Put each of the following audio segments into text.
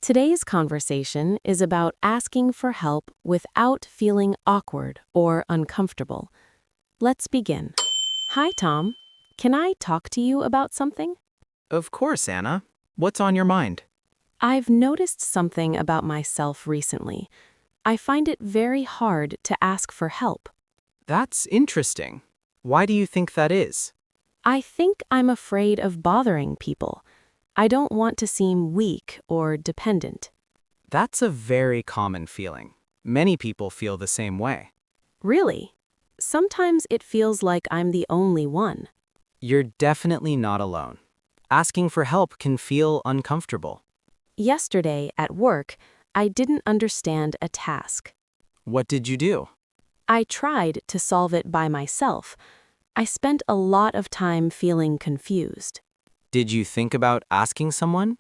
Today's conversation is about asking for help without feeling awkward or uncomfortable. Let's begin. Hi, Tom. Can I talk to you about something? Of course, Anna. What's on your mind? I've noticed something about myself recently. I find it very hard to ask for help. That's interesting. Why do you think that is? I think I'm afraid of bothering people. I don't want to seem weak or dependent. That's a very common feeling. Many people feel the same way. Really? Sometimes it feels like I'm the only one. You're definitely not alone. Asking for help can feel uncomfortable. Yesterday at work, I didn't understand a task. What did you do? I tried to solve it by myself. I spent a lot of time feeling confused. Did you think about asking someone?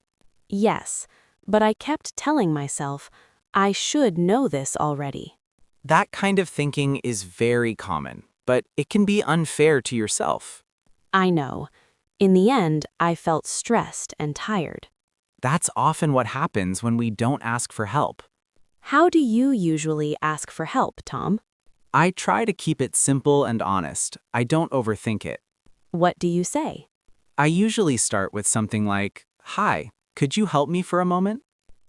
Yes, but I kept telling myself, I should know this already. That kind of thinking is very common, but it can be unfair to yourself. I know. In the end, I felt stressed and tired. That's often what happens when we don't ask for help. How do you usually ask for help, Tom? I try to keep it simple and honest. I don't overthink it. What do you say? I usually start with something like, "Hi, could you help me for a moment?"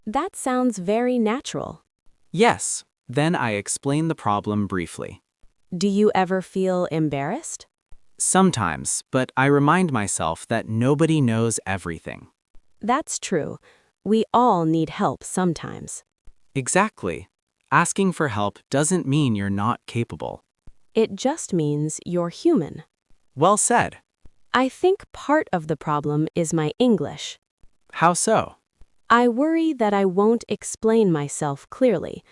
That sounds very natural. Yes. Then I explain the problem briefly. Do you ever feel embarrassed? Sometimes, but I remind myself that nobody knows everything. That's true. We all need help sometimes. Exactly. Asking for help doesn't mean you're not capable. It just means you're human. Well said. I think part of the problem is my English. How so? I worry that I won't explain myself clearly.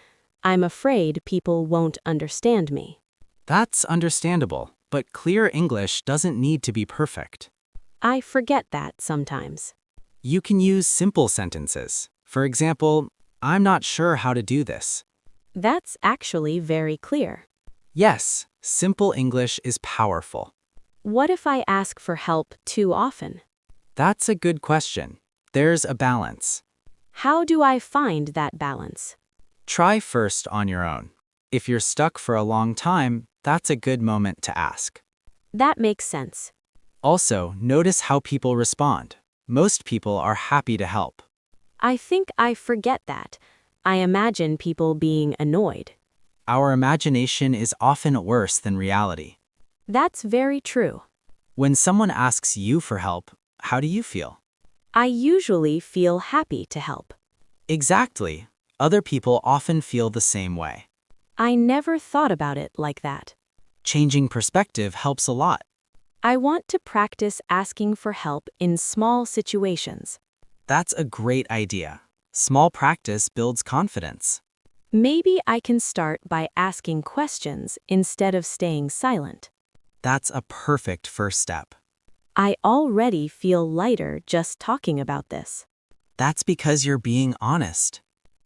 I'm afraid people won't understand me. That's understandable, but clear English doesn't need to be perfect. I forget that sometimes. You can use simple sentences. For example, "I'm not sure how to do this." That's actually very clear. Yes, simple English is powerful. What if I ask for help too often? That's a good question. There's a balance. How do I find that balance? Try first on your own. If you're stuck for a long time, that's a good moment to ask. That makes sense. Also, notice how people respond. Most people are happy to help. I think I forget that. I imagine people being annoyed. Our imagination is often worse than reality. That's very true. When someone asks you for help, how do you feel? I usually feel happy to help. Exactly. Other people often feel the same way. I never thought about it like that. Changing perspective helps a lot. I want to practice asking for help in small situations. That's a great idea. Small practice builds confidence. Maybe I can start by asking questions instead of staying silent. That's a perfect first step. I already feel lighter just talking about this. That's because you're being honest.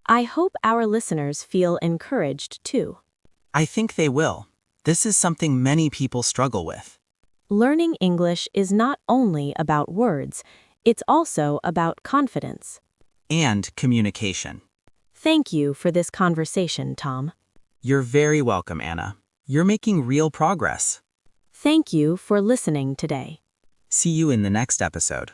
I hope our listeners feel encouraged too. I think they will. This is something many people struggle with. Learning English is not only about words, it's also about confidence. And communication. Thank you for this conversation, Tom. You're very welcome, Anna. You're making real progress. Thank you for listening today. See you in the next episode.